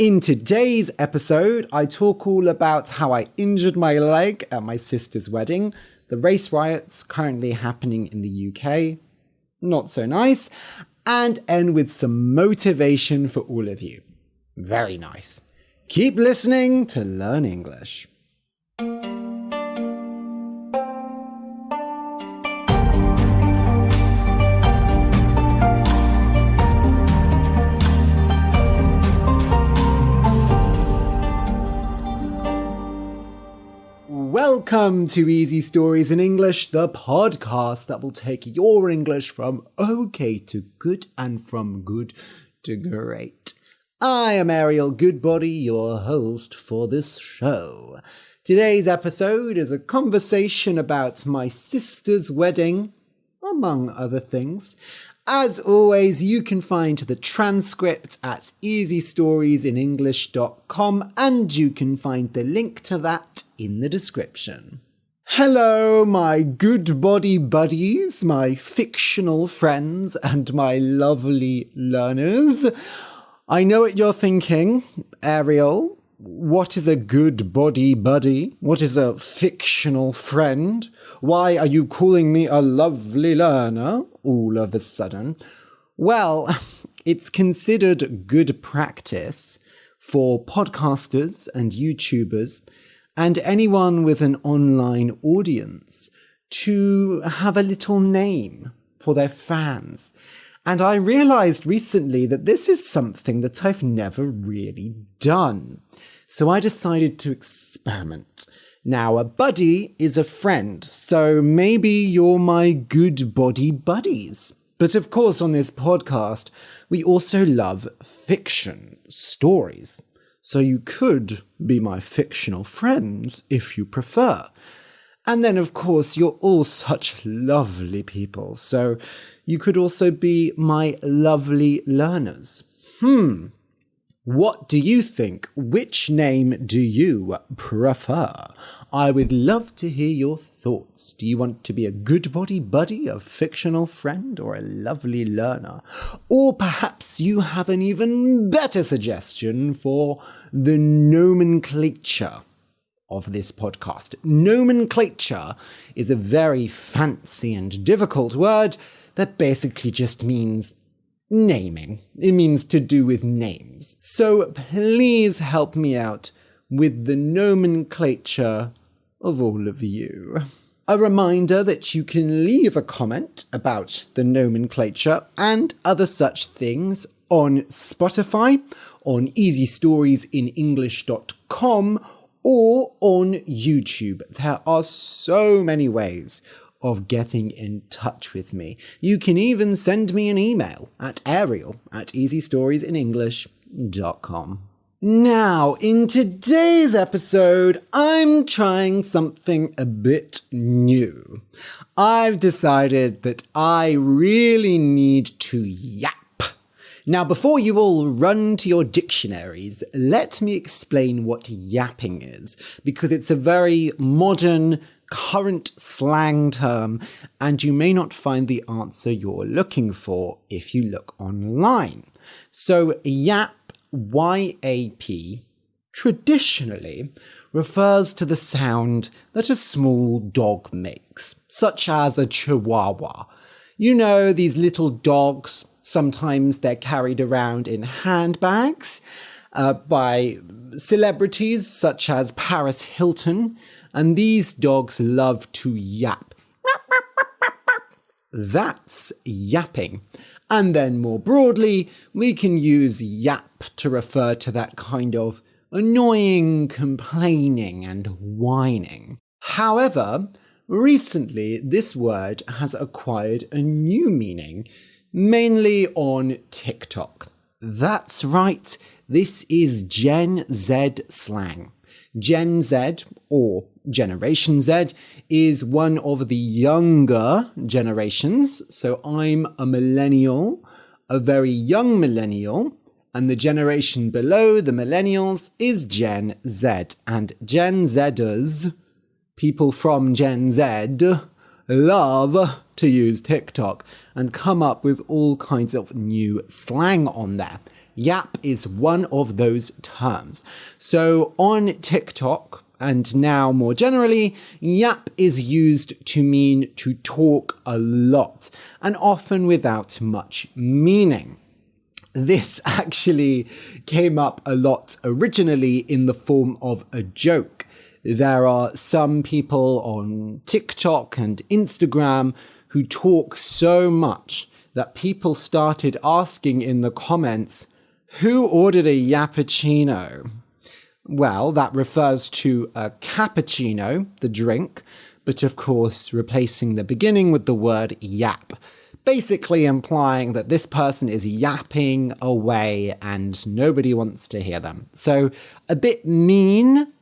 In today's episode, I talk all about how I injured my leg at my sister's wedding, the race riots currently happening in the UK, not so nice, and end with some motivation for all of you. Very nice. Keep listening to learn English. Welcome to Easy Stories in English, the podcast that will take your English from okay to good and from good to great. I am Ariel Goodbody, your host for this show. Today's episode is a conversation about my sister's wedding, among other things. As always, you can find the transcript at easystoriesinenglish.com and you can find the link to that in the description. Hello, my good body buddies, my fictional friends, and my lovely learners. I know what you're thinking, Ariel. What is a good body buddy? What is a fictional friend? Why are you calling me a lovely learner all of a sudden? Well, it's considered good practice for podcasters and YouTubers and anyone with an online audience to have a little name for their fans. And I realized recently that this is something that I've never really done. So I decided to experiment. Now, a buddy is a friend, so maybe you're my good body buddies. But of course, on this podcast, we also love fiction, stories. So you could be my fictional friends if you prefer. And then, of course, you're all such lovely people, so you could also be my lovely learners. What do you think? Which name do you prefer? I would love to hear your thoughts. Do you want to be a good body buddy, a fictional friend, or a lovely learner? Or perhaps you have an even better suggestion for the nomenclature of this podcast. Nomenclature is a very fancy and difficult word that basically just means naming. It means to do with names. So please help me out with the nomenclature of all of you. A reminder that you can leave a comment about the nomenclature and other such things on Spotify, on easystoriesinenglish.com, or on YouTube. There are so many ways of getting in touch with me. You can even send me an email at ariel@easystoriesinenglish.com. Now, in today's episode, I'm trying something a bit new. I've decided that I really need to yap. Now, before you all run to your dictionaries, let me explain what yapping is, because it's a very modern, current slang term, and you may not find the answer you're looking for if you look online. So yap, Y-A-P, traditionally refers to the sound that a small dog makes, such as a chihuahua. You know, these little dogs, sometimes they're carried around in handbags by celebrities such as Paris Hilton, and these dogs love to yap. That's yapping. And then more broadly, we can use yap to refer to that kind of annoying complaining and whining. However, recently this word has acquired a new meaning, mainly on TikTok. That's right, this is Gen Z slang. Gen Z, or Generation Z, is one of the younger generations. So I'm a millennial, a very young millennial, and the generation below the millennials is Gen Z. And Gen Zers, people from Gen Z, love to use TikTok and come up with all kinds of new slang on there. Yap is one of those terms. So on TikTok, and now more generally, yap is used to mean to talk a lot, and often without much meaning. This actually came up a lot originally in the form of a joke. There are some people on TikTok and Instagram who talk so much that people started asking in the comments, who ordered a yappucino? Well, that refers to a cappuccino, the drink, but of course replacing the beginning with the word yap, basically implying that this person is yapping away and nobody wants to hear them. So a bit mean,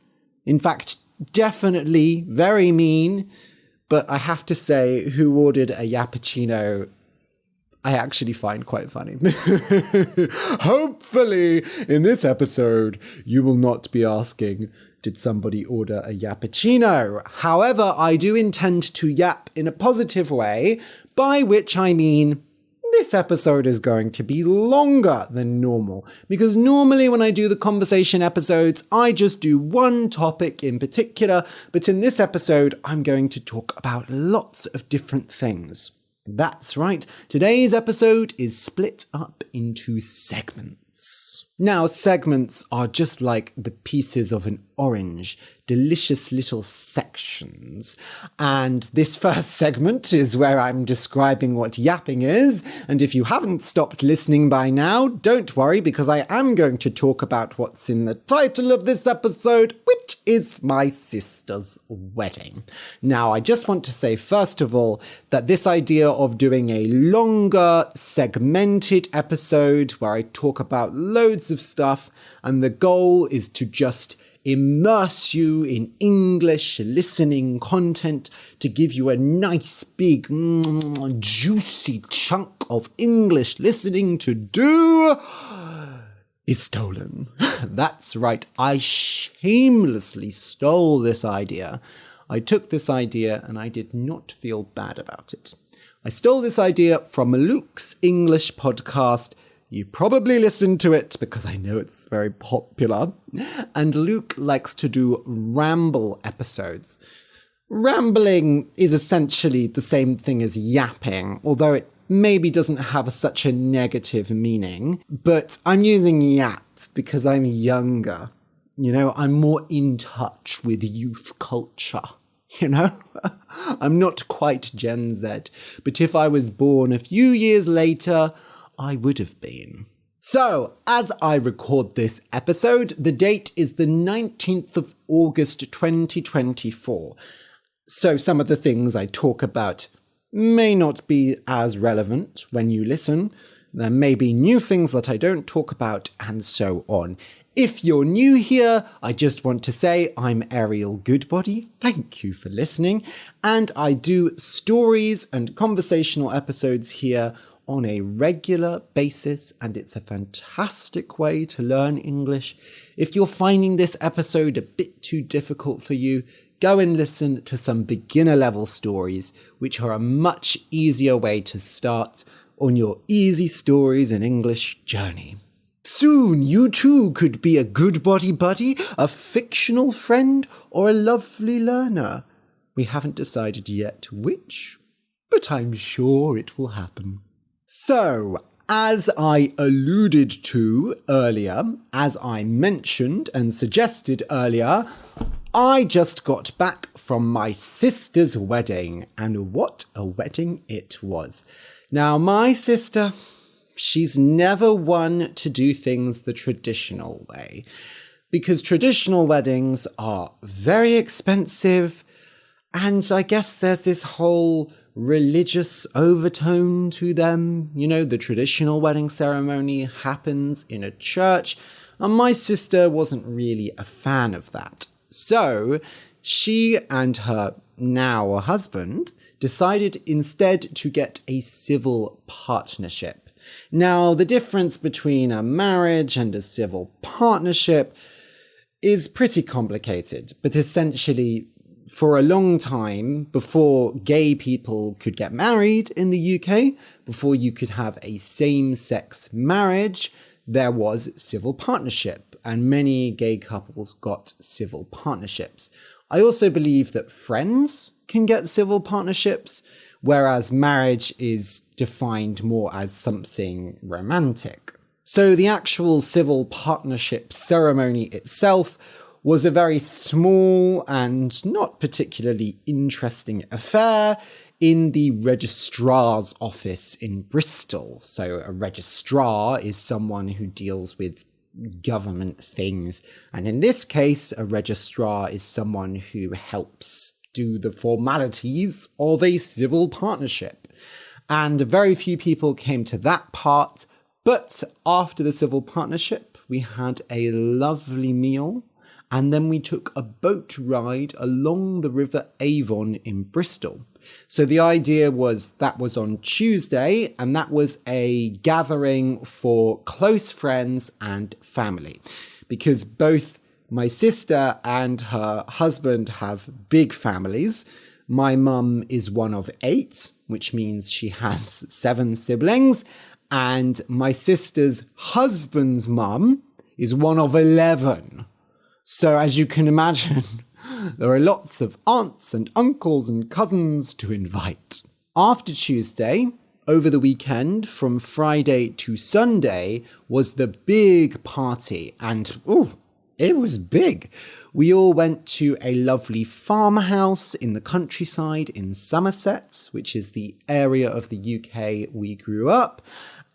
in fact, definitely very mean, but I have to say, who ordered a yappucino, I actually find quite funny. Hopefully, in this episode, you will not be asking, did somebody order a yappuccino? However, I do intend to yap in a positive way, by which I mean this episode is going to be longer than normal, because normally when I do the conversation episodes, I just do one topic in particular, but in this episode, I'm going to talk about lots of different things. That's right, today's episode is split up into segments. Now, segments are just like the pieces of an orange, delicious little sections. And this first segment is where I'm describing what yapping is. And if you haven't stopped listening by now, don't worry, because I am going to talk about what's in the title of this episode, which is my sister's wedding. Now, I just want to say, first of all, that this idea of doing a longer, segmented episode where I talk about loads of stuff, and the goal is to just immerse you in English listening content to give you a nice big juicy chunk of English listening to do, is stolen. That's right, I shamelessly stole this idea. I took this idea and I did not feel bad about it. I stole this idea from Luke's English podcast. You probably listened to it because I know it's very popular. And Luke likes to do ramble episodes. Rambling is essentially the same thing as yapping, although it maybe doesn't have such a negative meaning. But I'm using yap because I'm younger. You know, I'm more in touch with youth culture. You know, I'm not quite Gen Z, but if I was born a few years later, I would have been. So, as I record this episode, the date is the 19th of August 2024. So some of the things I talk about may not be as relevant when you listen. There may be new things that I don't talk about, and so on. If you're new here, I just want to say I'm Ariel Goodbody. Thank you for listening. And I do stories and conversational episodes here on a regular basis, and it's a fantastic way to learn English. If you're finding this episode a bit too difficult for you, go and listen to some beginner-level stories, which are a much easier way to start on your easy stories in English journey. Soon you too could be a good body buddy, a fictional friend, or a lovely learner. We haven't decided yet which, but I'm sure it will happen. So, as I alluded to earlier, as I mentioned and suggested earlier, I just got back from my sister's wedding, and what a wedding it was. Now, my sister, she's never one to do things the traditional way, because traditional weddings are very expensive, and I guess there's this whole religious overtone to them. You know, the traditional wedding ceremony happens in a church, and my sister wasn't really a fan of that. So she and her now husband decided instead to get a civil partnership. Now, the difference between a marriage and a civil partnership is pretty complicated, but essentially, for a long time, before gay people could get married in the UK, before you could have a same-sex marriage, there was civil partnership, and many gay couples got civil partnerships. I also believe that friends can get civil partnerships, whereas marriage is defined more as something romantic. So the actual civil partnership ceremony itself was a very small and not particularly interesting affair in the Registrar's office in Bristol. So a registrar is someone who deals with government things. And in this case, a registrar is someone who helps do the formalities of a civil partnership. And very few people came to that part. But after the civil partnership, we had a lovely meal. And then we took a boat ride along the River Avon in Bristol. So the idea was that was on Tuesday, and that was a gathering for close friends and family. Because both my sister and her husband have big families. My mum is one of 8, which means she has 7 siblings. And my sister's husband's mum is one of 11. So as you can imagine, there are lots of aunts and uncles and cousins to invite. After Tuesday, over the weekend, from Friday to Sunday, was the big party. And, it was big. We all went to a lovely farmhouse in the countryside in Somerset, which is the area of the UK we grew up.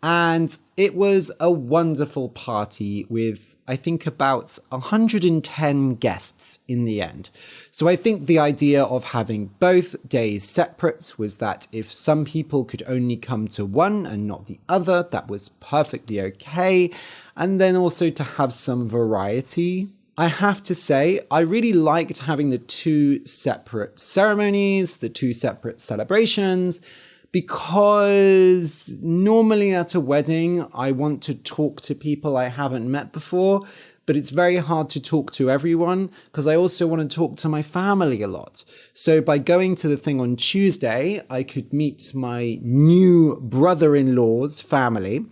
And it was a wonderful party with, I think, about 110 guests in the end. So I think the idea of having both days separate was that if some people could only come to one and not the other, that was perfectly okay. And then also to have some variety. I have to say, I really liked having the 2 separate ceremonies, the 2 separate celebrations, because normally at a wedding, I want to talk to people I haven't met before, but it's very hard to talk to everyone because I also want to talk to my family a lot. So by going to the thing on Tuesday, I could meet my new brother-in-law's family.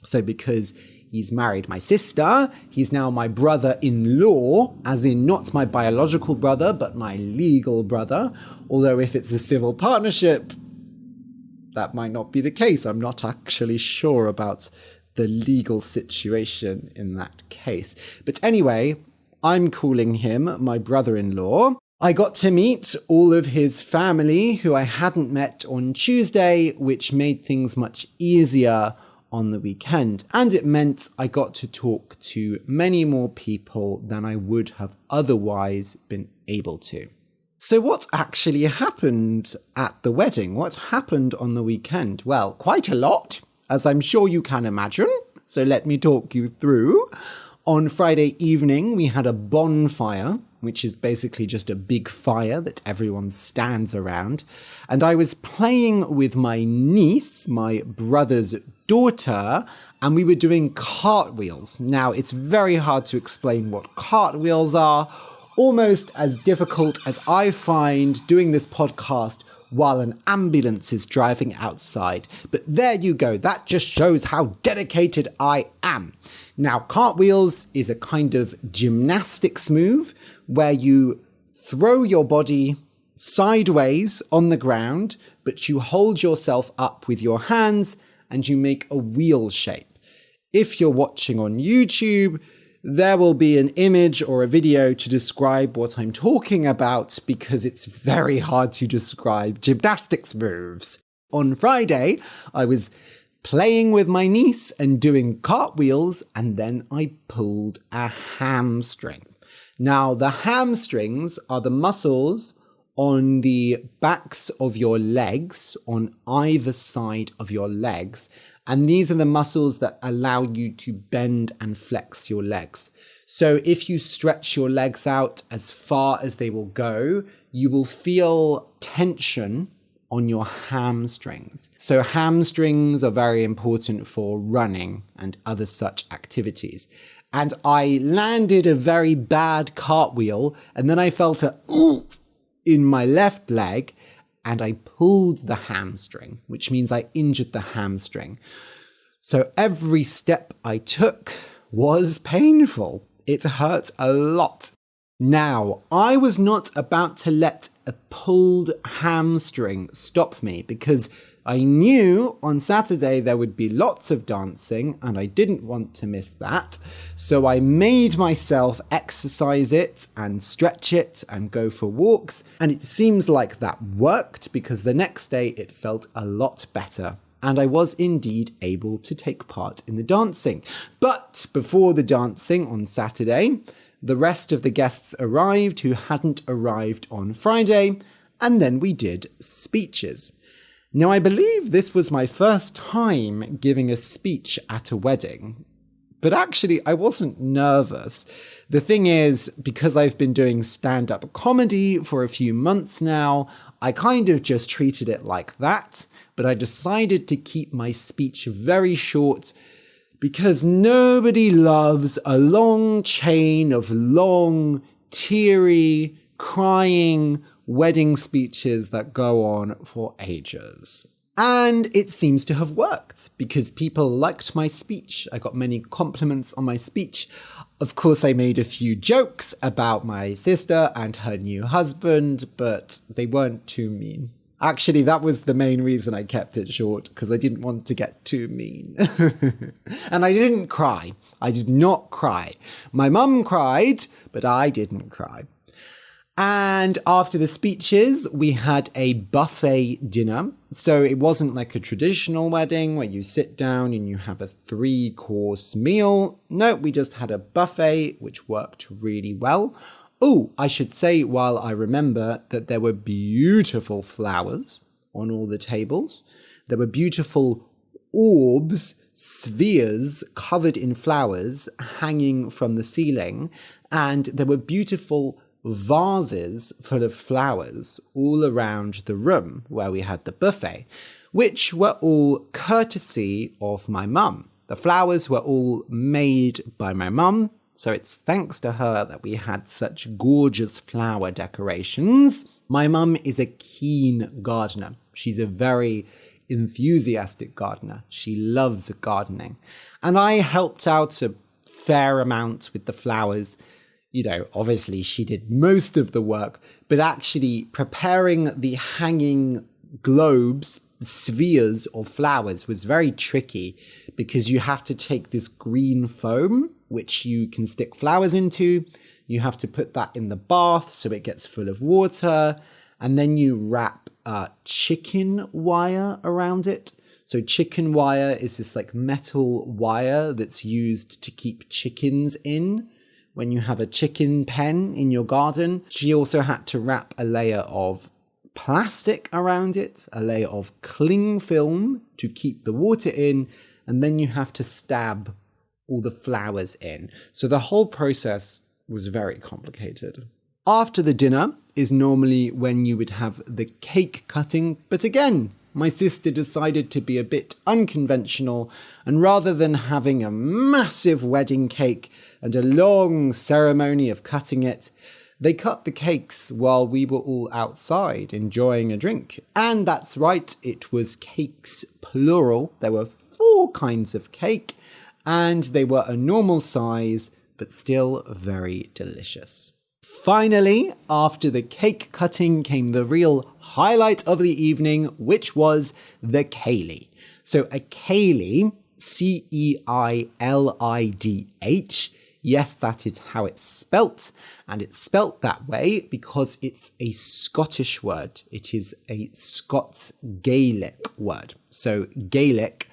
So because he's married my sister, he's now my brother-in-law, as in not my biological brother, but my legal brother. Although if it's a civil partnership, that might not be the case. I'm not actually sure about the legal situation in that case. But anyway, I'm calling him my brother-in-law. I got to meet all of his family who I hadn't met on Tuesday, which made things much easier on the weekend. And it meant I got to talk to many more people than I would have otherwise been able to. So what actually happened at the wedding? What happened on the weekend? Well, quite a lot, as I'm sure you can imagine. So let me talk you through. On Friday evening, we had a bonfire, which is basically just a big fire that everyone stands around. And I was playing with my niece, my brother's daughter, and we were doing cartwheels. Now, it's very hard to explain what cartwheels are. Almost as difficult as I find doing this podcast while an ambulance is driving outside. But there you go. That just shows how dedicated I am. Now, cartwheels is a kind of gymnastics move where you throw your body sideways on the ground, but you hold yourself up with your hands and you make a wheel shape. If you're watching on YouTube, there will be an image or a video to describe what I'm talking about because it's very hard to describe gymnastics moves. On Friday, I was playing with my niece and doing cartwheels, and then I pulled a hamstring. Now, the hamstrings are the muscles on the backs of your legs, on either side of your legs. And these are the muscles that allow you to bend and flex your legs. So if you stretch your legs out as far as they will go, you will feel tension on your hamstrings. So hamstrings are very important for running and other such activities. And I landed a very bad cartwheel, and then I felt a ooh in my left leg, and I pulled the hamstring, which means I injured the hamstring. So every step I took was painful. It hurt a lot. Now, I was not about to let a pulled hamstring stop me because I knew on Saturday there would be lots of dancing and I didn't want to miss that. So I made myself exercise it and stretch it and go for walks. And it seems like that worked because the next day it felt a lot better. And I was indeed able to take part in the dancing. But before the dancing on Saturday, the rest of the guests arrived who hadn't arrived on Friday, and then we did speeches. Now, I believe this was my first time giving a speech at a wedding, but actually I wasn't nervous. The thing is, because I've been doing stand-up comedy for a few months now, I kind of just treated it like that, but I decided to keep my speech very short because nobody loves a long chain of long, teary, crying wedding speeches that go on for ages. And it seems to have worked because people liked my speech. I got many compliments on my speech. Of course, I made a few jokes about my sister and her new husband, but they weren't too mean. Actually, that was the main reason I kept it short, because I didn't want to get too mean. And I didn't cry. I did not cry. My mum cried, but I didn't cry. And after the speeches, we had a buffet dinner. So it wasn't like a traditional wedding where you sit down and you have a 3-course meal. No, we just had a buffet, which worked really well. Oh, I should say, while I remember, that there were beautiful flowers on all the tables. There were beautiful orbs, spheres covered in flowers hanging from the ceiling. And there were beautiful vases full of flowers all around the room where we had the buffet, which were all courtesy of my mum. The flowers were all made by my mum, so it's thanks to her that we had such gorgeous flower decorations. My mum is a keen gardener. She's a very enthusiastic gardener. She loves gardening. And I helped out a fair amount with the flowers. You know, obviously she did most of the work, but actually preparing the hanging globes, spheres of flowers was very tricky because you have to take this green foam, which you can stick flowers into. You have to put that in the bath so it gets full of water. And then you wrap chicken wire around it. So chicken wire is this like metal wire that's used to keep chickens in when you have a chicken pen in your garden. She also had to wrap a layer of plastic around it, a layer of cling film to keep the water in, and then you have to stab all the flowers in. So the whole process was very complicated. After the dinner is normally when you would have the cake cutting, but again, my sister decided to be a bit unconventional, and rather than having a massive wedding cake and a long ceremony of cutting it, they cut the cakes while we were all outside enjoying a drink. And that's right, it was cakes plural. There were 4 kinds of cake, and they were a normal size, but still very delicious. Finally, after the cake cutting came the real highlight of the evening, which was the ceilidh. So a ceilidh, Ceilidh, yes, that is how it's spelt, and it's spelt that way because it's a Scottish word. It is a Scots Gaelic word. So Gaelic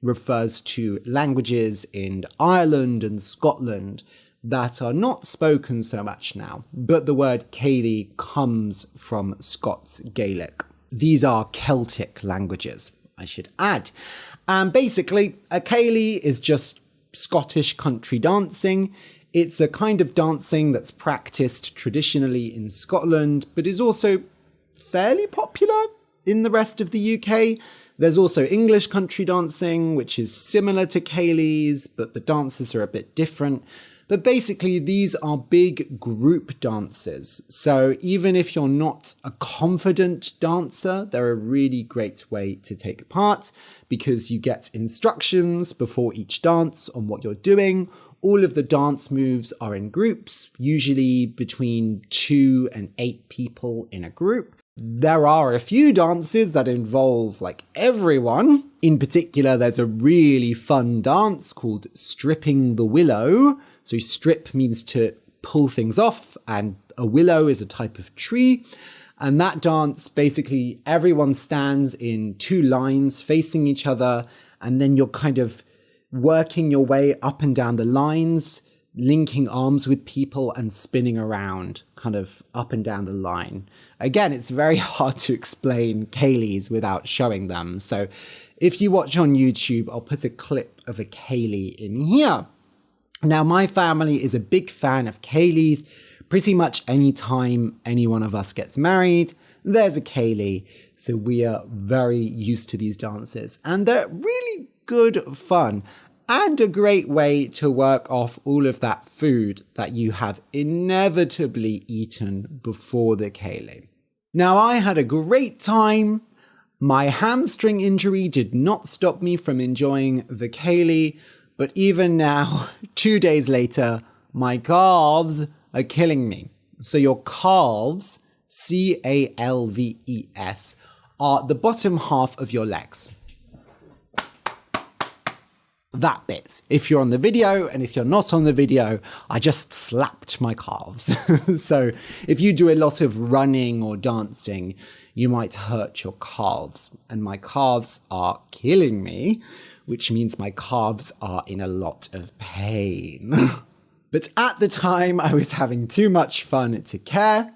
refers to languages in Ireland and Scotland that are not spoken so much now, but the word ceilidh comes from Scots Gaelic. These are Celtic languages, I should add. And basically, a ceilidh is just Scottish country dancing. It's a kind of dancing that's practiced traditionally in Scotland, but is also fairly popular in the rest of the UK. There's also English country dancing, which is similar to ceilidhs, but the dances are a bit different. But basically, these are big group dances. So even if you're not a confident dancer, they're a really great way to take part because you get instructions before each dance on what you're doing. All of the dance moves are in groups, usually between 2 and 8 people in a group. There are a few dances that involve like everyone. In particular, there's a really fun dance called Stripping the Willow. So strip means to pull things off, and a willow is a type of tree. And that dance, basically everyone stands in 2 lines facing each other, and then you're kind of working your way up and down the lines, linking arms with people and spinning around kind of up and down the line. Again, it's very hard to explain ceilidhs without showing them. So if you watch on YouTube, I'll put a clip of a ceilidh in here. Now, my family is a big fan of ceilidhs. Pretty much any time any one of us gets married, there's a ceilidh. So we are very used to these dances, and they're really good fun. And a great way to work off all of that food that you have inevitably eaten before the ceilidh. Now, I had a great time. My hamstring injury did not stop me from enjoying the ceilidh, but even now, 2 days later, my calves are killing me. So your calves, C-A-L-V-E-S, are the bottom half of your legs. That bit. If you're on the video, and if you're not on the video, I just slapped my calves. So if you do a lot of running or dancing, you might hurt your calves. And my calves are killing me, which means my calves are in a lot of pain. But at the time, I was having too much fun to care.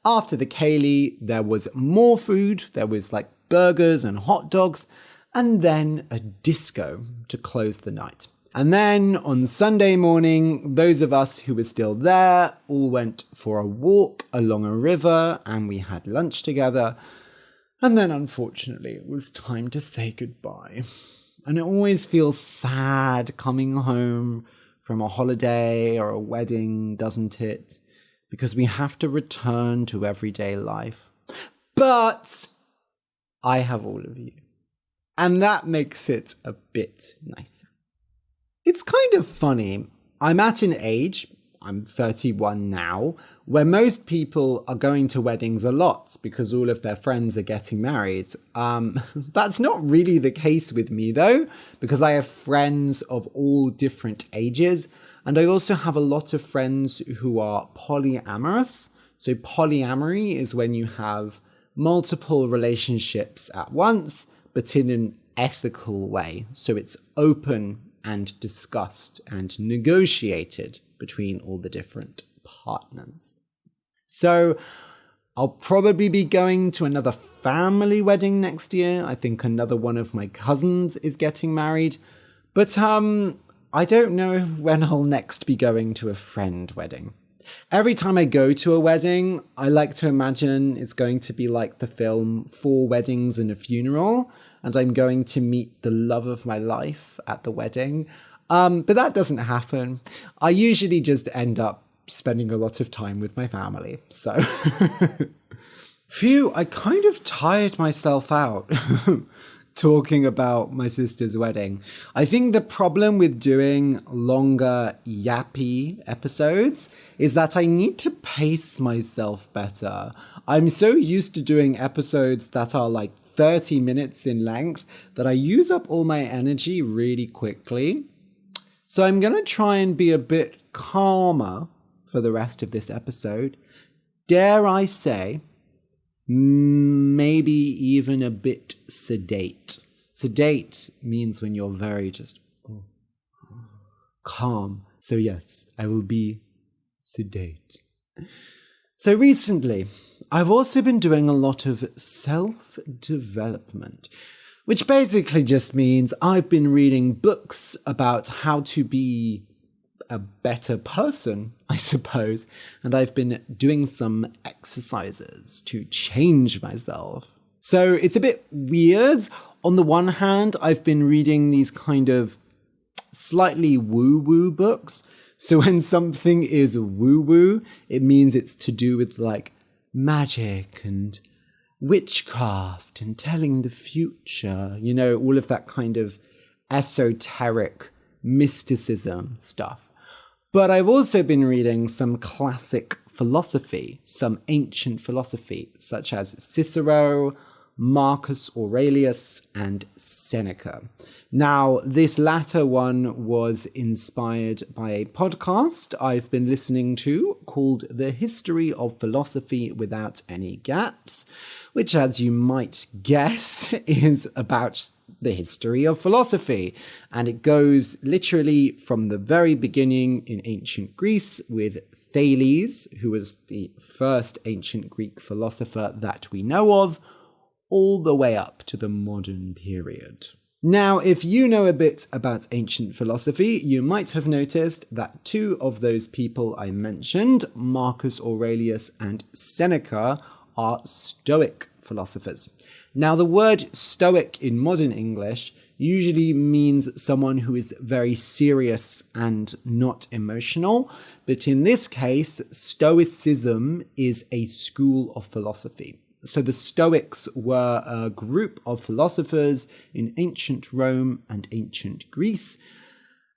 After the ceilidh, there was more food. There was like burgers and hot dogs, and then a disco to close the night. And then on Sunday morning, those of us who were still there all went for a walk along a river, and we had lunch together. And then unfortunately, it was time to say goodbye. And it always feels sad coming home from a holiday or a wedding, doesn't it? Because we have to return to everyday life. But I have all of you. And that makes it a bit nicer. It's kind of funny. I'm at an age, I'm 31 now, where most people are going to weddings a lot because all of their friends are getting married. That's not really the case with me though, because I have friends of all different ages. And I also have a lot of friends who are polyamorous. So polyamory is when you have multiple relationships at once, but in an ethical way. So it's open and discussed and negotiated between all the different partners. So I'll probably be going to another family wedding next year. I think another one of my cousins is getting married. But I don't know when I'll next be going to a friend wedding. Every time I go to a wedding, I like to imagine it's going to be like the film 4 Weddings and a Funeral, and I'm going to meet the love of my life at the wedding. But that doesn't happen. I usually just end up spending a lot of time with my family. So, phew, I kind of tired myself out talking about my sister's wedding. I think the problem with doing longer yappy episodes is that I need to pace myself better. I'm so used to doing episodes that are like 30 minutes in length that I use up all my energy really quickly. So I'm going to try and be a bit calmer for the rest of this episode. Dare I say, maybe even a bit sedate. Sedate means when you're very just calm. So yes, I will be sedate. So recently, I've also been doing a lot of self-development, which basically just means I've been reading books about how to be a better person, I suppose, and I've been doing some exercises to change myself. So it's a bit weird. On the one hand, I've been reading these kind of slightly woo-woo books. So when something is woo-woo, it means it's to do with like magic and witchcraft and telling the future, you know, all of that kind of esoteric mysticism stuff. But I've also been reading some classic philosophy, some ancient philosophy, such as Cicero, Marcus Aurelius, and Seneca. Now, this latter one was inspired by a podcast I've been listening to called The History of Philosophy Without Any Gaps, which, as you might guess, is about the history of philosophy. And it goes literally from the very beginning in ancient Greece with Thales, who was the first ancient Greek philosopher that we know of, all the way up to the modern period. Now, if you know a bit about ancient philosophy, you might have noticed that two of those people I mentioned, Marcus Aurelius and Seneca, are Stoic philosophers. Now, the word Stoic in modern English usually means someone who is very serious and not emotional, but in this case, Stoicism is a school of philosophy. So the Stoics were a group of philosophers in ancient Rome and ancient Greece.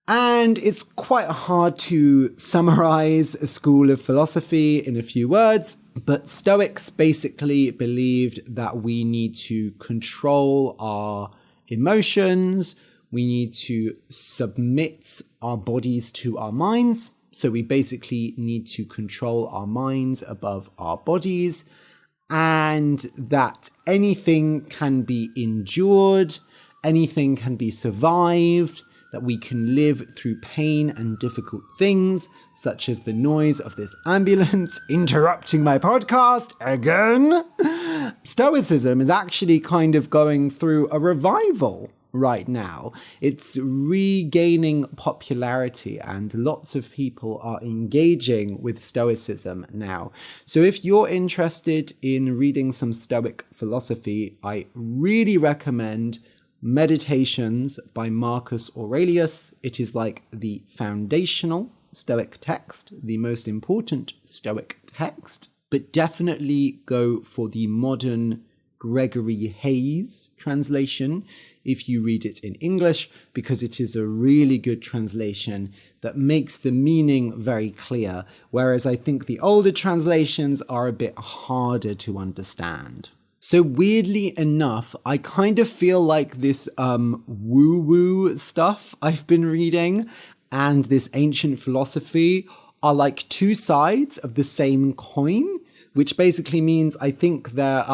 And it's quite hard to summarize a school of philosophy in a few words, but Stoics basically believed that we need to control our emotions, we need to submit our bodies to our minds. So we basically need to control our minds above our bodies, and that anything can be endured, anything can be survived, that we can live through pain and difficult things, such as the noise of this ambulance interrupting my podcast again. Stoicism is actually kind of going through a revival right now. It's regaining popularity and lots of people are engaging with Stoicism now. So if you're interested in reading some Stoic philosophy, I really recommend Meditations by Marcus Aurelius. It is like the foundational Stoic text, the most important Stoic text, but definitely go for the modern Gregory Hayes translation if you read it in English, because it is a really good translation that makes the meaning very clear, whereas I think the older translations are a bit harder to understand. So weirdly enough, I kind of feel like this woo-woo stuff I've been reading and this ancient philosophy are like two sides of the same coin, which basically means I think they're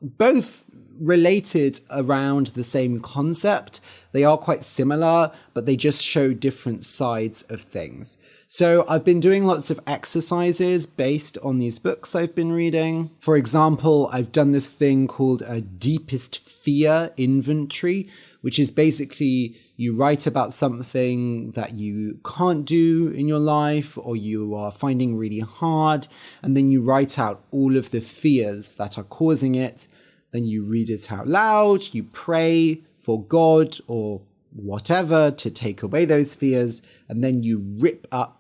both related around the same concept. They are quite similar, but they just show different sides of things. So I've been doing lots of exercises based on these books I've been reading. For example, I've done this thing called a deepest fear inventory, which is basically you write about something that you can't do in your life or you are finding really hard, and then you write out all of the fears that are causing it. Then you read it out loud, you pray for God or whatever to take away those fears, and then you rip up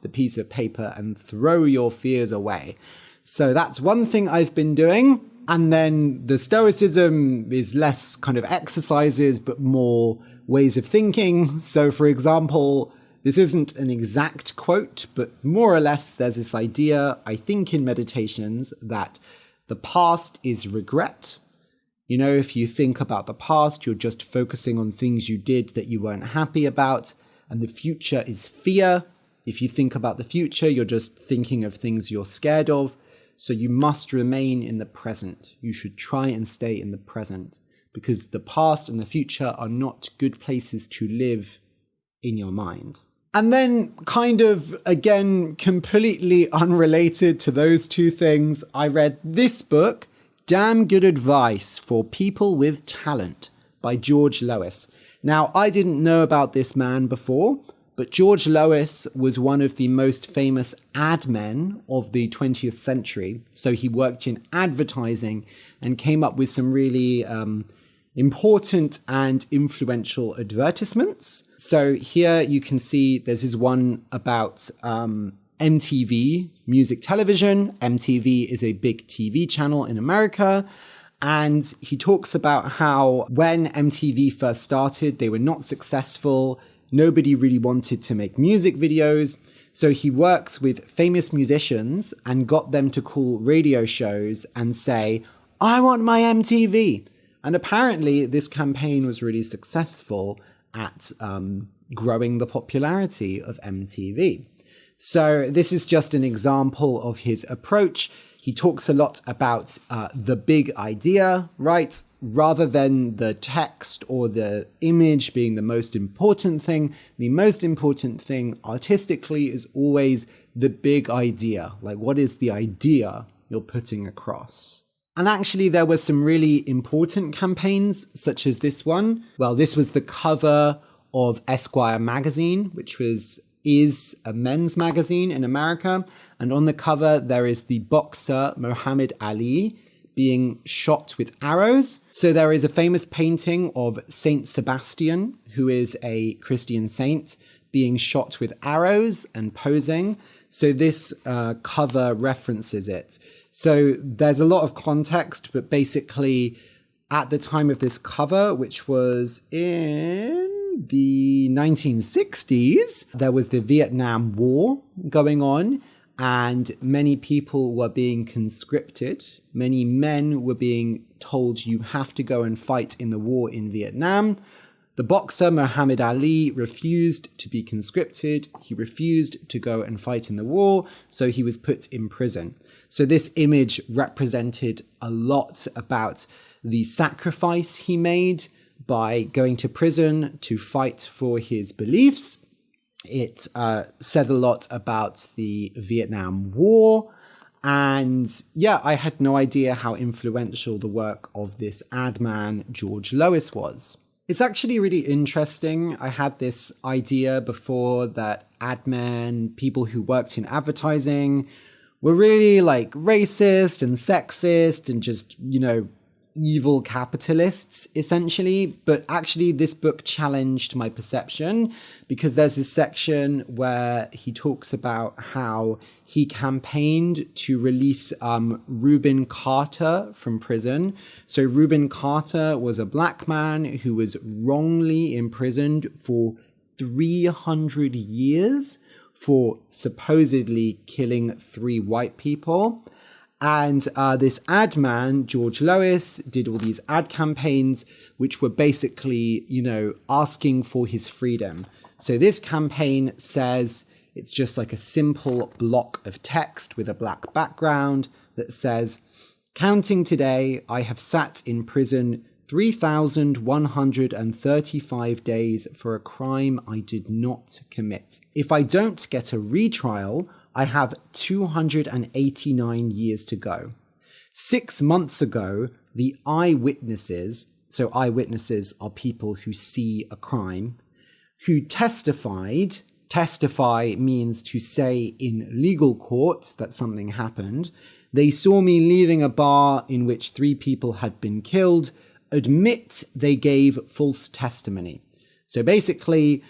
the piece of paper and throw your fears away. So that's one thing I've been doing. And then the Stoicism is less kind of exercises, but more ways of thinking. So for example, this isn't an exact quote, but more or less there's this idea, I think in Meditations, that the past is regret. You know, if you think about the past, you're just focusing on things you did that you weren't happy about. And the future is fear. If you think about the future, you're just thinking of things you're scared of. So you must remain in the present. You should try and stay in the present, because the past and the future are not good places to live in your mind. And then kind of, again, completely unrelated to those two things, I read this book, Damn Good Advice for People with Talent by George Lois. Now, I didn't know about this man before, but George Lois was one of the most famous ad men of the 20th century. So he worked in advertising and came up with some really important and influential advertisements. So here you can see there's this one about MTV, music television. MTV is a big TV channel in America. And he talks about how when MTV first started, they were not successful. Nobody really wanted to make music videos. So he worked with famous musicians and got them to call radio shows and say, "I want my MTV." And apparently this campaign was really successful at growing the popularity of MTV. So this is just an example of his approach. He talks a lot about the big idea, right? Rather than the text or the image being the most important thing artistically is always the big idea. Like, what is the idea you're putting across? And actually, there were some really important campaigns, such as this one. Well, this was the cover of Esquire magazine, which is a men's magazine in America. And on the cover, there is the boxer Muhammad Ali being shot with arrows. So there is a famous painting of Saint Sebastian, who is a Christian saint, being shot with arrows and posing. So this cover references it. So there's a lot of context, but basically at the time of this cover, which was in the 1960s, there was the Vietnam War going on, and many people were being conscripted. Many men were being told, you have to go and fight in the war in Vietnam. The boxer Muhammad Ali refused to be conscripted. He refused to go and fight in the war, so he was put in prison. So this image represented a lot about the sacrifice he made by going to prison to fight for his beliefs. It said a lot about the Vietnam War. And yeah, I had no idea how influential the work of this Adman, George Lois, was. It's actually really interesting. I had this idea before that Adman, people who worked in advertising, were really like racist and sexist and just, evil capitalists, essentially. But actually, this book challenged my perception, because there's this section where he talks about how he campaigned to release Rubin Carter from prison. So Rubin Carter was a black man who was wrongly imprisoned for 300 years for supposedly killing 3 white people. And this ad man, George Lois, did all these ad campaigns, which were basically, asking for his freedom. So this campaign says, it's just like a simple block of text with a black background that says, "Counting today, I have sat in prison 3,135 days for a crime I did not commit. If I don't get a retrial, I have 289 years to go. 6 months ago, the eyewitnesses, so eyewitnesses are people who see a crime, who testified. Testify means to say in legal court that something happened. They saw me leaving a bar in which 3 people had been killed, admit they gave false testimony." So basically,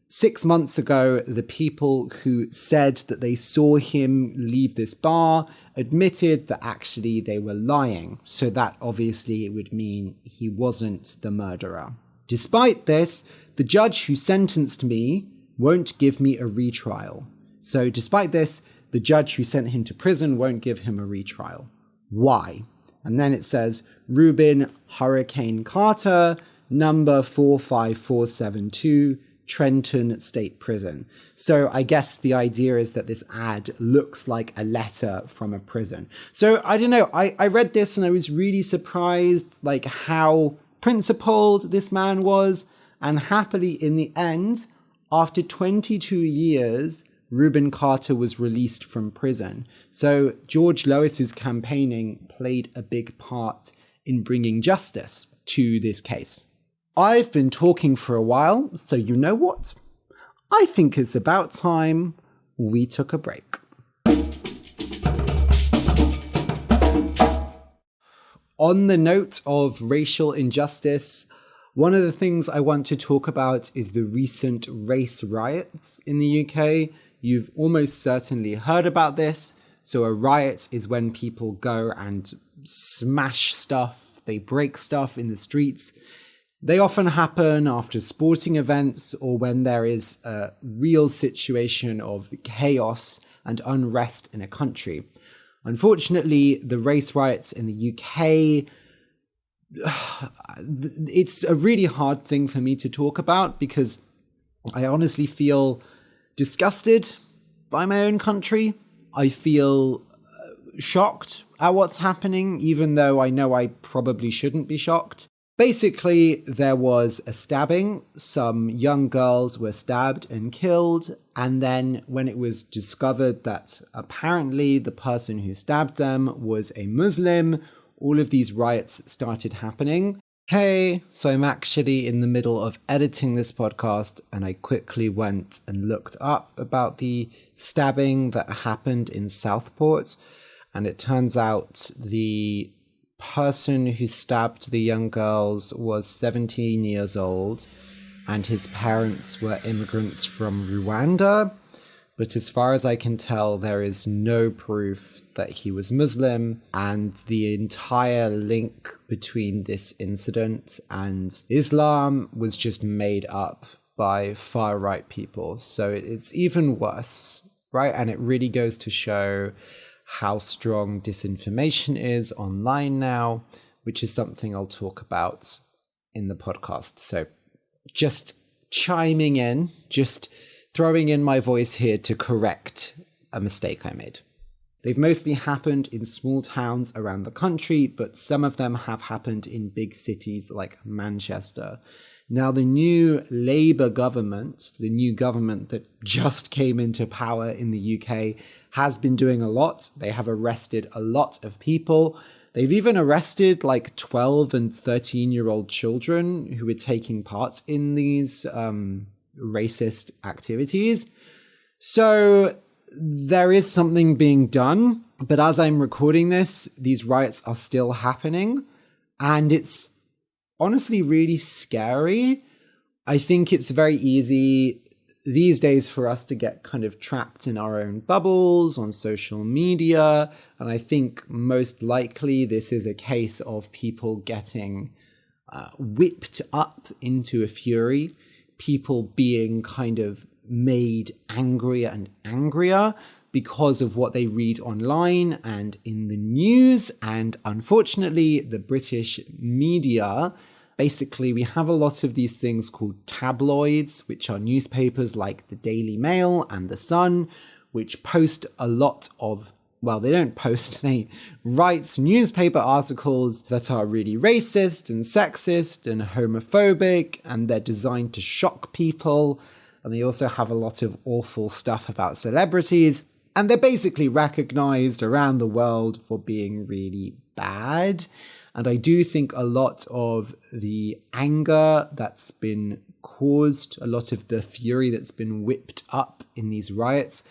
6 months ago, the people who said that they saw him leave this bar admitted that actually they were lying. So that obviously would mean he wasn't the murderer. Despite this, the judge who sentenced me won't give me a retrial. So despite this, the judge who sent him to prison won't give him a retrial. Why? And then it says, Rubin Hurricane Carter, number 45472, Trenton State Prison. So I guess the idea is that this ad looks like a letter from a prison. So I don't know, I read this and I was really surprised like how principled this man was. And happily in the end, after 22 years, Rubin Carter was released from prison. So George Lois's campaigning played a big part in bringing justice to this case. I've been talking for a while, so you know what? I think it's about time we took a break. On the note of racial injustice, one of the things I want to talk about is the recent race riots in the UK. You've almost certainly heard about this. So a riot is when people go and smash stuff, they break stuff in the streets. They often happen after sporting events or when there is a real situation of chaos and unrest in a country. Unfortunately, the race riots in the UK, it's a really hard thing for me to talk about because I honestly feel disgusted by my own country. I feel shocked at what's happening, even though I know I probably shouldn't be shocked. Basically, there was a stabbing. Some young girls were stabbed and killed. And then when it was discovered that apparently the person who stabbed them was a Muslim, all of these riots started happening. Hey, so I'm actually in the middle of editing this podcast, and I quickly went and looked up about the stabbing that happened in Southport. And it turns out the person who stabbed the young girls was 17 years old, and his parents were immigrants from Rwanda. But as far as I can tell, there is no proof that he was Muslim, and the entire link between this incident and Islam was just made up by far-right people. So it's even worse, right? And it really goes to show how strong disinformation is online now, which is something I'll talk about in the podcast. So just chiming in, just throwing in my voice here to correct a mistake I made. They've mostly happened in small towns around the country, but some of them have happened in big cities like Manchester. Now, the new Labour government, the new government that just came into power in the UK, has been doing a lot. They have arrested a lot of people. They've even arrested like 12 and 13-year-old children who were taking part in these racist activities. So there is something being done. But as I'm recording this, these riots are still happening. And it's honestly really scary. I think it's very easy these days for us to get kind of trapped in our own bubbles on social media. And I think most likely this is a case of people getting whipped up into a fury, people being kind of made angrier and angrier because of what they read online and in the news. And unfortunately, the British media, basically, we have a lot of these things called tabloids, which are newspapers like the Daily Mail and the Sun, which post a lot of, well, they don't post, they write newspaper articles that are really racist and sexist and homophobic, and they're designed to shock people. And they also have a lot of awful stuff about celebrities. And they're basically recognized around the world for being really bad. And I do think a lot of the anger that's been caused, a lot of the fury that's been whipped up in these riots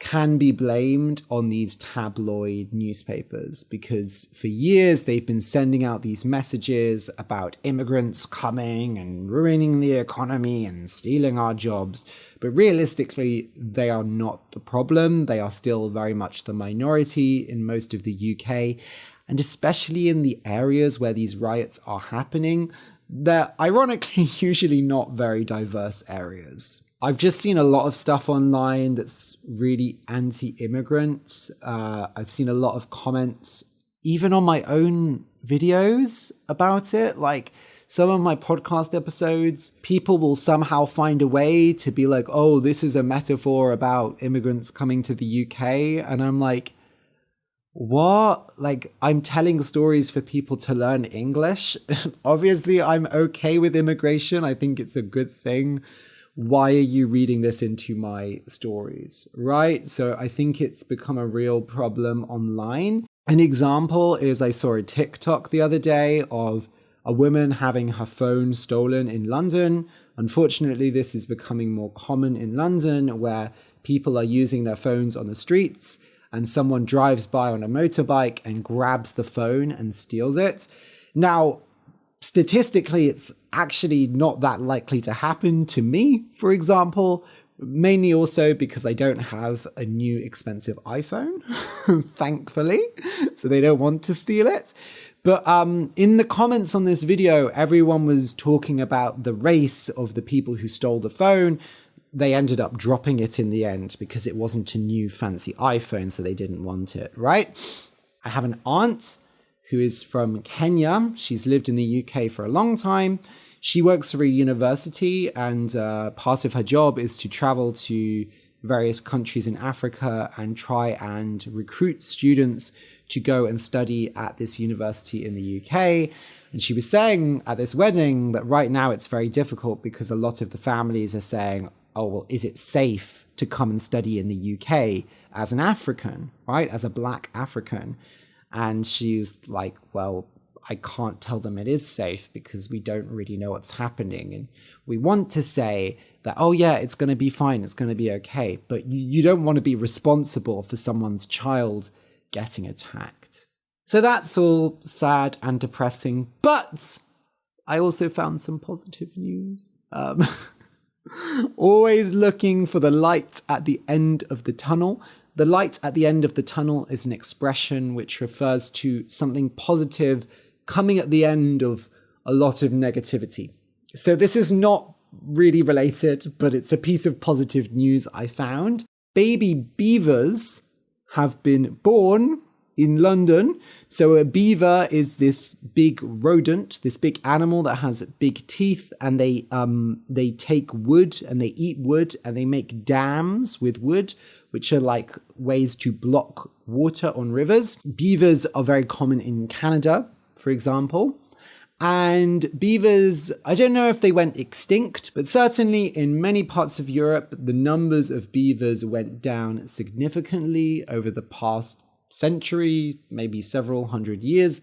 can be blamed on these tabloid newspapers, because for years they've been sending out these messages about immigrants coming and ruining the economy and stealing our jobs. But realistically, they are not the problem. They are still very much the minority in most of the UK. And especially in the areas where these riots are happening, they're ironically usually not very diverse areas. I've just seen a lot of stuff online that's really anti-immigrant. I've seen a lot of comments, even on my own videos about it. Like some of my podcast episodes, people will somehow find a way to be like, oh, this is a metaphor about immigrants coming to the UK. And I'm like, what? Like, I'm telling stories for people to learn English. Obviously, I'm okay with immigration. I think it's a good thing. Why are you reading this into my stories, right? So I think it's become a real problem online. An example is I saw a TikTok the other day of a woman having her phone stolen in London. Unfortunately, this is becoming more common in London, where people are using their phones on the streets and someone drives by on a motorbike and grabs the phone and steals it. Now, statistically, it's actually not that likely to happen to me, for example, mainly also because I don't have a new expensive iPhone, thankfully, so they don't want to steal it. But in the comments on this video, everyone was talking about the race of the people who stole the phone. They ended up dropping it in the end because it wasn't a new fancy iPhone, so they didn't want it, right? I have an aunt who is from Kenya. She's lived in the UK for a long time. She works for a university, and part of her job is to travel to various countries in Africa and try and recruit students to go and study at this university in the UK. And she was saying at this wedding that right now it's very difficult because a lot of the families are saying, oh, well, is it safe to come and study in the UK as an African, right? As a Black African. And she's like, well, I can't tell them it is safe because we don't really know what's happening. And we want to say that, oh yeah, it's going to be fine, it's going to be okay. But you don't want to be responsible for someone's child getting attacked. So that's all sad and depressing. But I also found some positive news. Always looking for the light at the end of the tunnel. The light at the end of the tunnel is an expression which refers to something positive coming at the end of a lot of negativity. So this is not really related, but it's a piece of positive news I found. Baby beavers have been born in London. So a beaver is this big rodent, this big animal that has big teeth, and they take wood and they eat wood and they make dams with wood, which are like ways to block water on rivers. Beavers are very common in Canada, for example. And beavers, I don't know if they went extinct, but certainly in many parts of Europe, the numbers of beavers went down significantly over the past century, maybe several hundred years.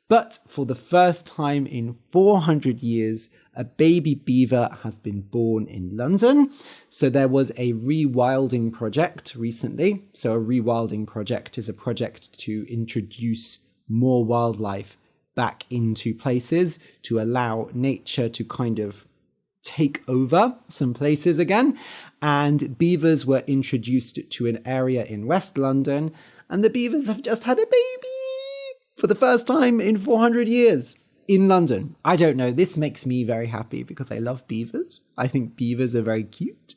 But for the first time in 400 years, a baby beaver has been born in London. So there was a rewilding project recently. So a rewilding project is a project to introduce more wildlife back into places to allow nature to kind of take over some places again. And beavers were introduced to an area in West London, and the beavers have just had a baby for the first time in 400 years in London. I don't know, this makes me very happy because I love beavers. I think beavers are very cute,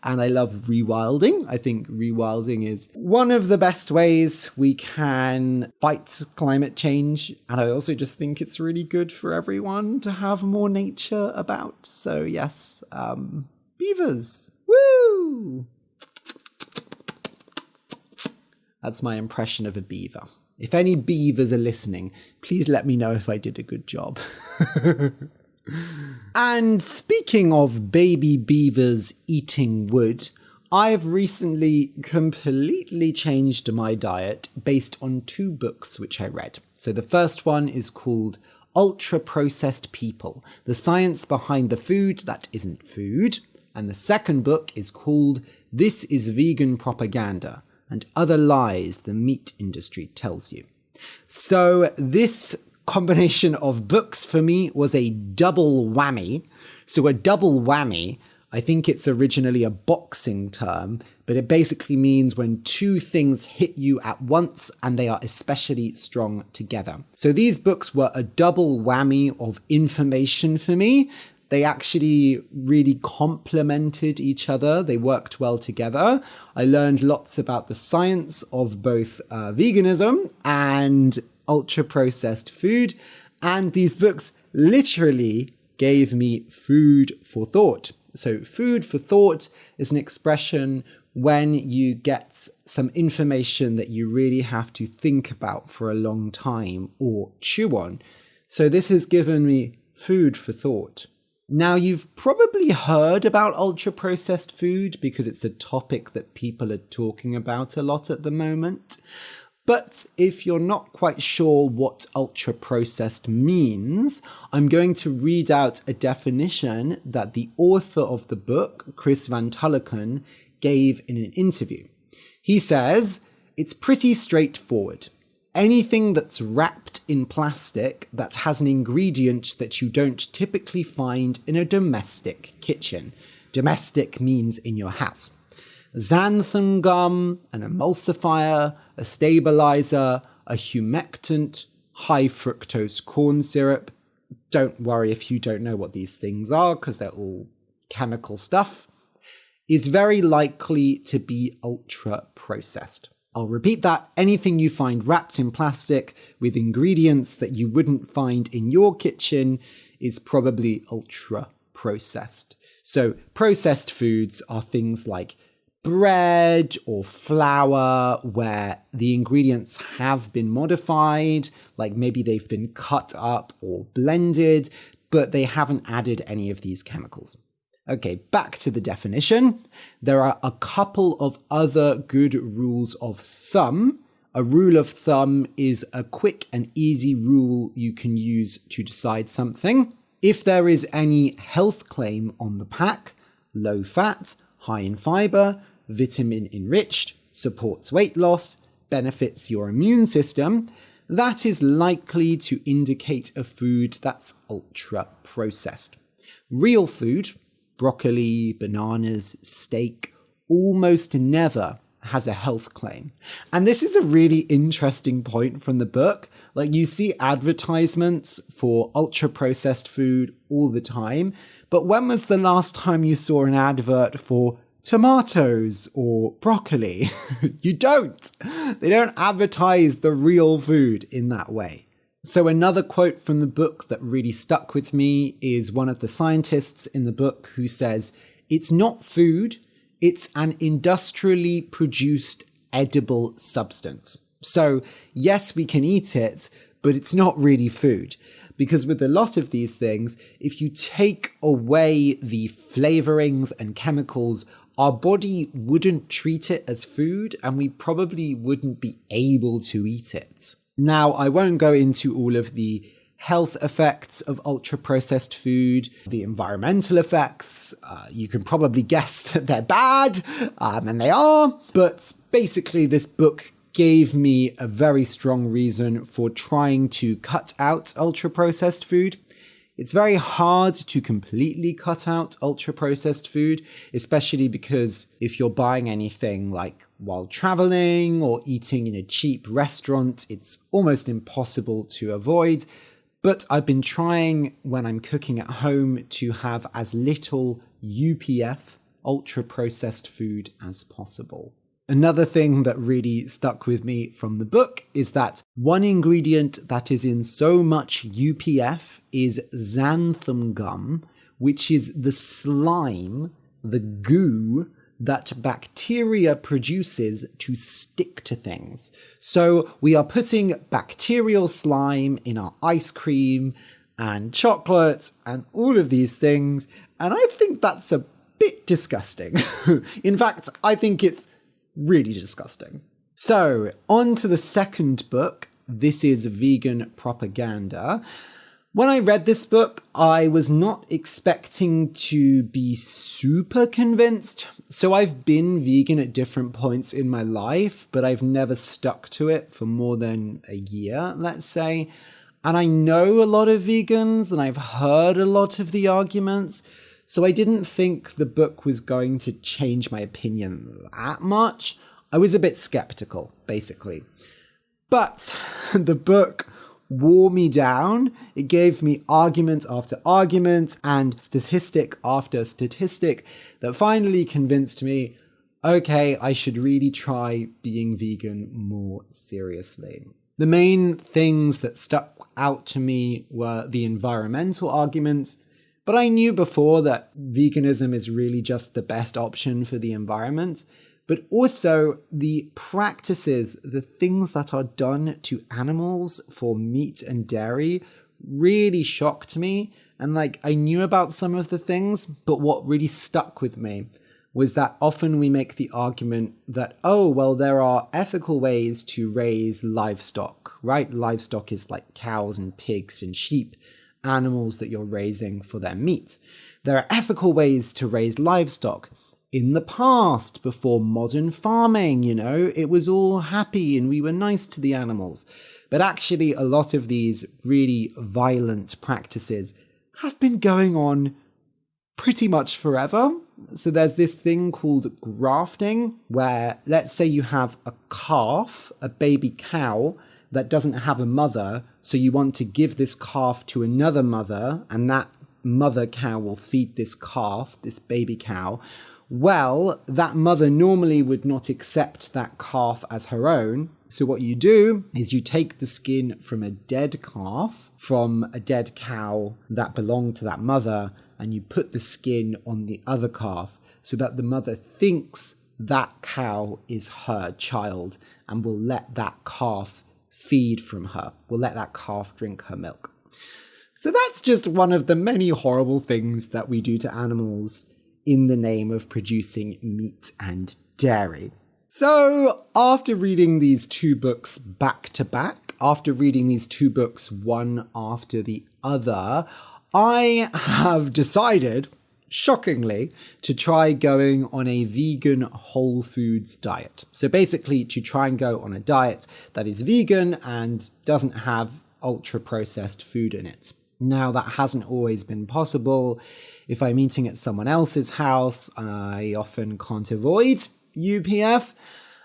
and I love rewilding. I think rewilding is one of the best ways we can fight climate change, and I also just think it's really good for everyone to have more nature about. So yes, beavers, woo! That's my impression of a beaver. If any beavers are listening, please let me know if I did a good job. And speaking of baby beavers eating wood, I've recently completely changed my diet based on 2 books which I read. So the first one is called Ultra-Processed People, the Science Behind the Food That Isn't Food. And the second book is called This is Vegan Propaganda and Other Lies the Meat Industry Tells You. So this combination of books for me was a double whammy. So a double whammy, I think it's originally a boxing term, but it basically means when 2 things hit you at once and they are especially strong together. So these books were a double whammy of information for me. They actually really complemented each other. They worked well together. I learned lots about the science of both veganism and ultra-processed food. And these books literally gave me food for thought. So food for thought is an expression when you get some information that you really have to think about for a long time or chew on. So this has given me food for thought. Now, you've probably heard about ultra-processed food because it's a topic that people are talking about a lot at the moment. But if you're not quite sure what ultra-processed means, I'm going to read out a definition that the author of the book, Chris van Tulleken, gave in an interview. He says, It's pretty straightforward. Anything that's wrapped in plastic that has an ingredient that you don't typically find in a domestic kitchen. Domestic means in your house. Xanthan gum, an emulsifier, a stabilizer, a humectant, high fructose corn syrup. Don't worry if you don't know what these things are, because they're all chemical stuff. Is very likely to be ultra-processed. I'll repeat that. Anything you find wrapped in plastic with ingredients that you wouldn't find in your kitchen is probably ultra-processed. So processed foods are things like bread or flour where the ingredients have been modified, like maybe they've been cut up or blended, but they haven't added any of these chemicals. Okay, back to the definition. There are a couple of other good rules of thumb. A rule of thumb is a quick and easy rule you can use to decide something. If there is any health claim on the pack, low fat, high in fiber, vitamin enriched, supports weight loss, benefits your immune system, that is likely to indicate a food that's ultra processed. Real food, broccoli, bananas, steak, almost never has a health claim. And this is a really interesting point from the book. Like, you see advertisements for ultra-processed food all the time, but when was the last time you saw an advert for tomatoes or broccoli? You don't. They don't advertise the real food in that way. So another quote from the book that really stuck with me is one of the scientists in the book who says, "It's not food, it's an industrially produced edible substance." So yes, we can eat it, but it's not really food. Because with a lot of these things, if you take away the flavorings and chemicals, our body wouldn't treat it as food and we probably wouldn't be able to eat it. Now, I won't go into all of the health effects of ultra-processed food, the environmental effects. You can probably guess that they're bad, and they are. But basically, this book gave me a very strong reason for trying to cut out ultra-processed food. It's very hard to completely cut out ultra-processed food, especially because if you're buying anything like while traveling or eating in a cheap restaurant, it's almost impossible to avoid. But I've been trying when I'm cooking at home to have as little UPF, ultra-processed food, as possible. Another thing that really stuck with me from the book is that one ingredient that is in so much UPF is xanthan gum, which is the slime, the goo that bacteria produces to stick to things. So we are putting bacterial slime in our ice cream and chocolate and all of these things, and I think that's a bit disgusting. In fact, I think it's really disgusting. So, on to the second book. This is Vegan Propaganda. When I read this book, I was not expecting to be super convinced. So I've been vegan at different points in my life, but I've never stuck to it for more than a year, let's say. And I know a lot of vegans and I've heard a lot of the arguments. So I didn't think the book was going to change my opinion that much. I was a bit skeptical, basically. But the book wore me down. It gave me argument after argument and statistic after statistic that finally convinced me, okay, I should really try being vegan more seriously. The main things that stuck out to me were the environmental arguments, but I knew before that veganism is really just the best option for the environment. But also the practices, the things that are done to animals for meat and dairy really shocked me. And I knew about some of the things, but what really stuck with me was that often we make the argument that, oh, well, there are ethical ways to raise livestock, right? Livestock is like cows and pigs and sheep, animals that you're raising for their meat. There are ethical ways to raise livestock. in the past, before modern farming, it was all happy and we were nice to the animals. But actually, a lot of these really violent practices have been going on pretty much forever. So there's this thing called grafting, where let's say you have a calf, a baby cow, that doesn't have a mother, so you want to give this calf to another mother, and that mother cow will feed this calf, this baby cow. Well, that mother normally would not accept that calf as her own. So what you do is you take the skin from a dead calf, from a dead cow that belonged to that mother, and you put the skin on the other calf so that the mother thinks that cow is her child and will let that calf feed from her, will let that calf drink her milk. So that's just one of the many horrible things that we do to animals in the name of producing meat and dairy. So after reading these two books back to back, after reading these two books one after the other, I have decided, shockingly, to try going on a vegan whole foods diet. So basically to try and go on a diet that is vegan and doesn't have ultra processed food in it. Now, that hasn't always been possible. If I'm eating at someone else's house, I often can't avoid UPF.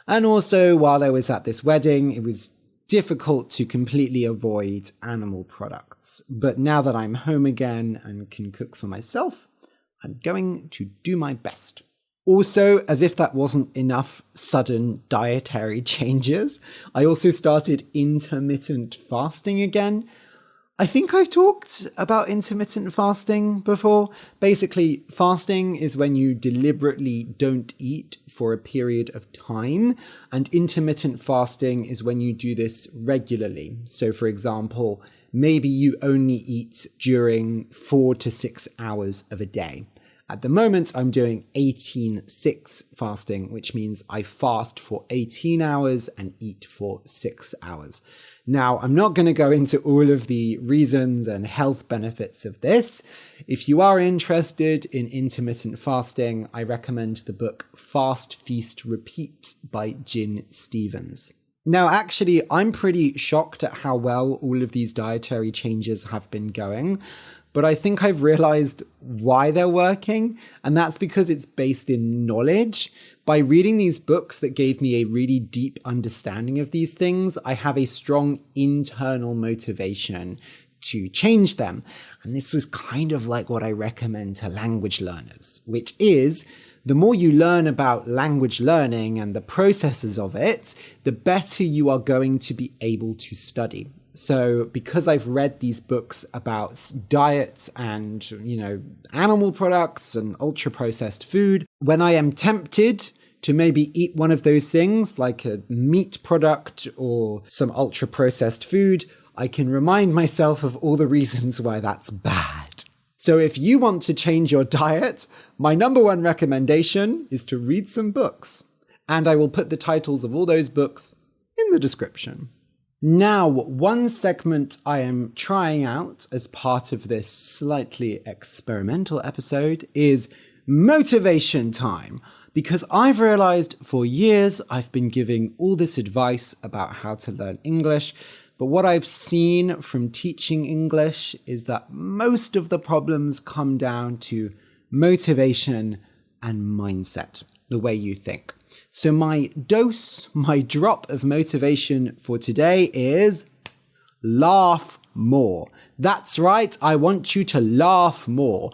And also, while I was at this wedding, it was difficult to completely avoid animal products. But now that I'm home again and can cook for myself, I'm going to do my best. Also, as if that wasn't enough sudden dietary changes, I also started intermittent fasting again. I think I've talked about intermittent fasting before. Basically, fasting is when you deliberately don't eat for a period of time, and intermittent fasting is when you do this regularly. So, for example, maybe you only eat during 4 to 6 hours of a day. At the moment, I'm doing 18-6 fasting, which means I fast for 18 hours and eat for 6 hours. Now, I'm not going to go into all of the reasons and health benefits of this. If you are interested in intermittent fasting, I recommend the book Fast, Feast, Repeat by Gin Stephens. Now, actually, I'm pretty shocked at how well all of these dietary changes have been going. But I think I've realized why they're working, and that's because it's based in knowledge. By reading these books that gave me a really deep understanding of these things, I have a strong internal motivation to change them. And this is kind of like what I recommend to language learners, which is the more you learn about language learning and the processes of it, the better you are going to be able to study. So because I've read these books about diets and, animal products and ultra-processed food, when I am tempted to maybe eat one of those things, like a meat product or some ultra-processed food, I can remind myself of all the reasons why that's bad. So if you want to change your diet, my number one recommendation is to read some books. And I will put the titles of all those books in the description. Now, one segment I am trying out as part of this slightly experimental episode is motivation time, because I've realized for years I've been giving all this advice about how to learn English, but what I've seen from teaching English is that most of the problems come down to motivation and mindset, the way you think. So my drop of motivation for today is laugh more. That's right, I want you to laugh more.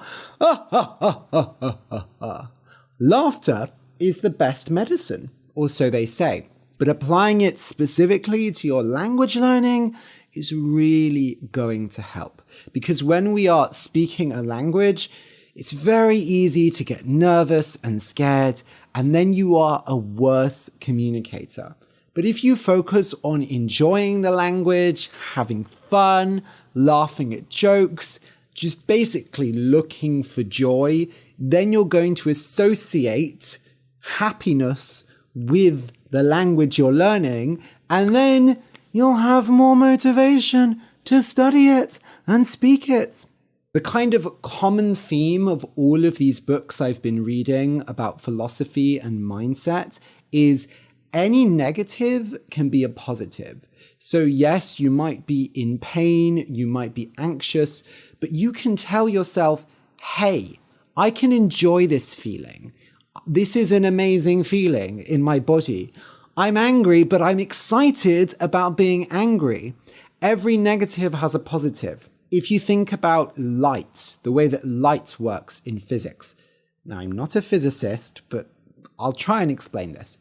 Laughter is the best medicine, or so they say. But applying it specifically to your language learning is really going to help. Because when we are speaking a language, it's very easy to get nervous and scared, and then you are a worse communicator. But if you focus on enjoying the language, having fun, laughing at jokes, just basically looking for joy, then you're going to associate happiness with the language you're learning, and then you'll have more motivation to study it and speak it. The kind of common theme of all of these books I've been reading about philosophy and mindset is any negative can be a positive. So yes, you might be in pain, you might be anxious, but you can tell yourself, hey, I can enjoy this feeling. This is an amazing feeling in my body. I'm angry, but I'm excited about being angry. Every negative has a positive. If you think about light, the way that light works in physics. Now, I'm not a physicist, but I'll try and explain this.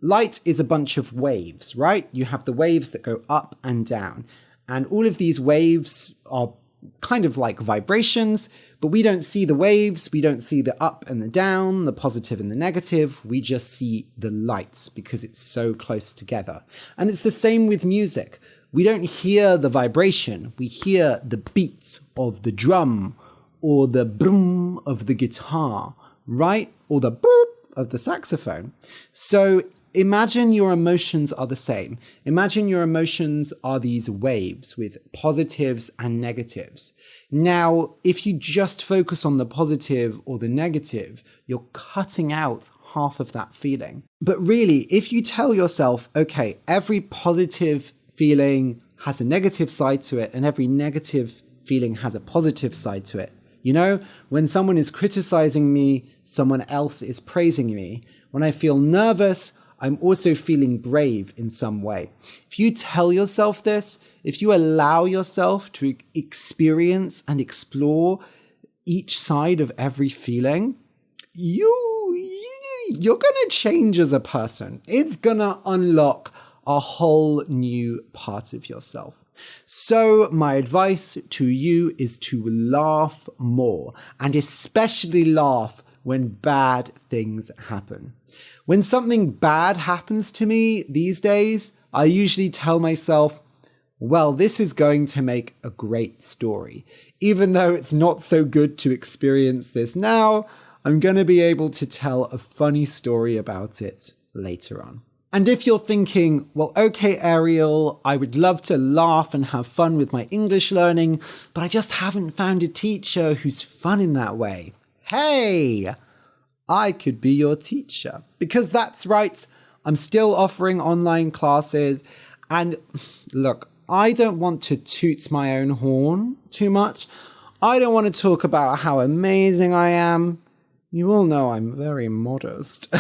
Light is a bunch of waves, right? You have the waves that go up and down. And all of these waves are kind of like vibrations, but we don't see the waves, we don't see the up and the down, the positive and the negative, we just see the light because it's so close together. And it's the same with music. We don't hear the vibration, we hear the beat of the drum or the brum of the guitar, right? Or the boop of the saxophone. So imagine your emotions are the same. Imagine your emotions are these waves with positives and negatives. Now, if you just focus on the positive or the negative, you're cutting out half of that feeling. But really, if you tell yourself, okay, every positive feeling has a negative side to it, and every negative feeling has a positive side to it. You know, when someone is criticizing me, someone else is praising me. When I feel nervous, I'm also feeling brave in some way. If you tell yourself this, if you allow yourself to experience and explore each side of every feeling, you're going to change as a person. It's going to unlock a whole new part of yourself. So my advice to you is to laugh more, and especially laugh when bad things happen. When something bad happens to me these days, I usually tell myself, well, this is going to make a great story. Even though it's not so good to experience this now, I'm going to be able to tell a funny story about it later on. And if you're thinking, well, okay, Ariel, I would love to laugh and have fun with my English learning, but I just haven't found a teacher who's fun in that way. Hey, I could be your teacher. Because that's right, I'm still offering online classes. And look, I don't want to toot my own horn too much. I don't want to talk about how amazing I am. You all know I'm very modest.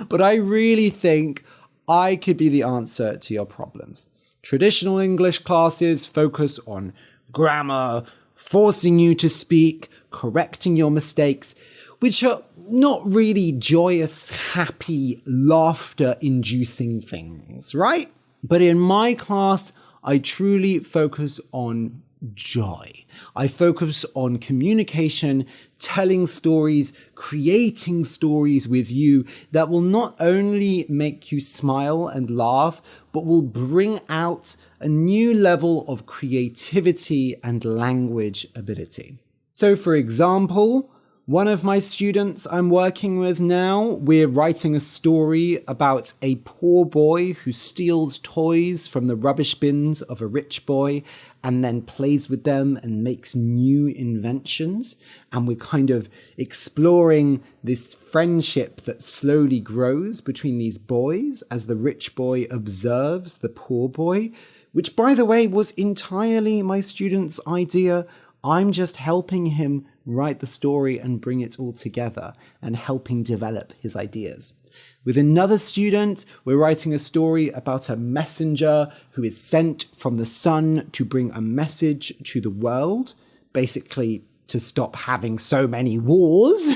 But I really think I could be the answer to your problems. Traditional English classes focus on grammar, forcing you to speak, correcting your mistakes, which are not really joyous, happy, laughter-inducing things, right? But in my class, I truly focus on joy. I focus on communication, telling stories, creating stories with you that will not only make you smile and laugh, but will bring out a new level of creativity and language ability. So for example, one of my students I'm working with now, we're writing a story about a poor boy who steals toys from the rubbish bins of a rich boy and then plays with them and makes new inventions. And we're kind of exploring this friendship that slowly grows between these boys as the rich boy observes the poor boy, which, by the way, was entirely my student's idea. I'm just helping him write the story and bring it all together and helping develop his ideas. With another student, we're writing a story about a messenger who is sent from the sun to bring a message to the world, basically to stop having so many wars.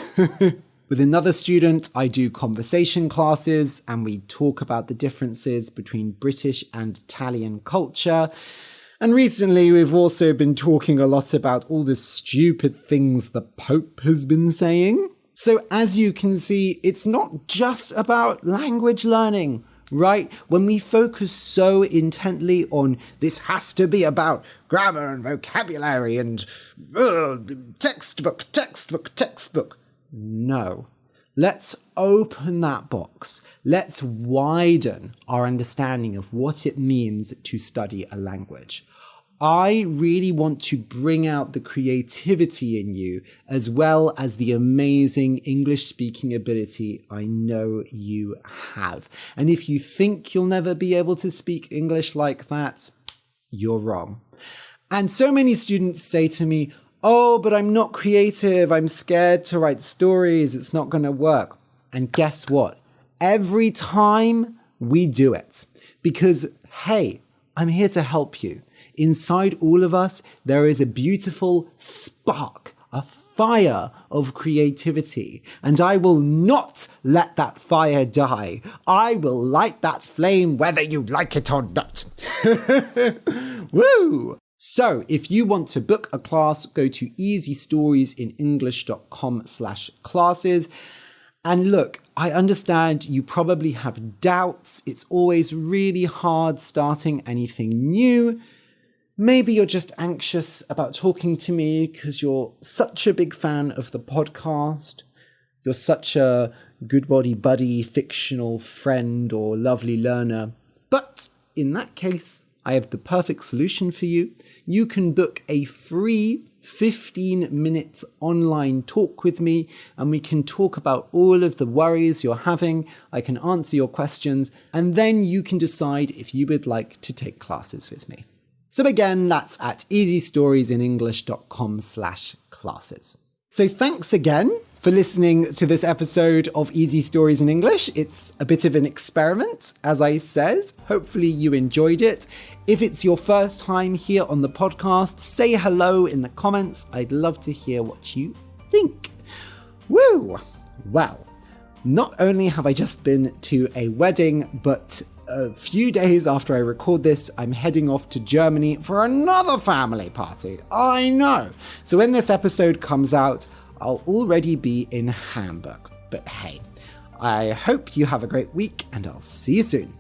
With another student, I do conversation classes and we talk about the differences between British and Italian culture. And recently, we've also been talking a lot about all the stupid things the Pope has been saying. So as you can see, it's not just about language learning, right? When we focus so intently on this has to be about grammar and vocabulary and textbook. No. Let's open that box. Let's widen our understanding of what it means to study a language. I really want to bring out the creativity in you, as well as the amazing English speaking ability I know you have. And if you think you'll never be able to speak English like that, you're wrong. And so many students say to me, oh, but I'm not creative. I'm scared to write stories. It's not going to work. And guess what? Every time we do it. Because, hey, I'm here to help you. Inside all of us, there is a beautiful spark, a fire of creativity. And I will not let that fire die. I will light that flame whether you like it or not. Woo! So if you want to book a class, go to easystoriesinenglish.com/classes. And look, I understand you probably have doubts. It's always really hard starting anything new. Maybe you're just anxious about talking to me because you're such a big fan of the podcast. You're such a good body buddy, fictional friend, or lovely learner. But in that case, I have the perfect solution for you. You can book a free 15-minute online talk with me, and we can talk about all of the worries you're having. I can answer your questions, and then you can decide if you would like to take classes with me. So again, that's at easystoriesinenglish.com/classes. So thanks again for listening to this episode of Easy Stories in English. It's a bit of an experiment, as I said. Hopefully you enjoyed it. If it's your first time here on the podcast, say hello in the comments. I'd love to hear what you think. Woo! Well, not only have I just been to a wedding, but a few days after I record this, I'm heading off to Germany for another family party. I know. So when this episode comes out, I'll already be in Hamburg. But hey, I hope you have a great week, and I'll see you soon.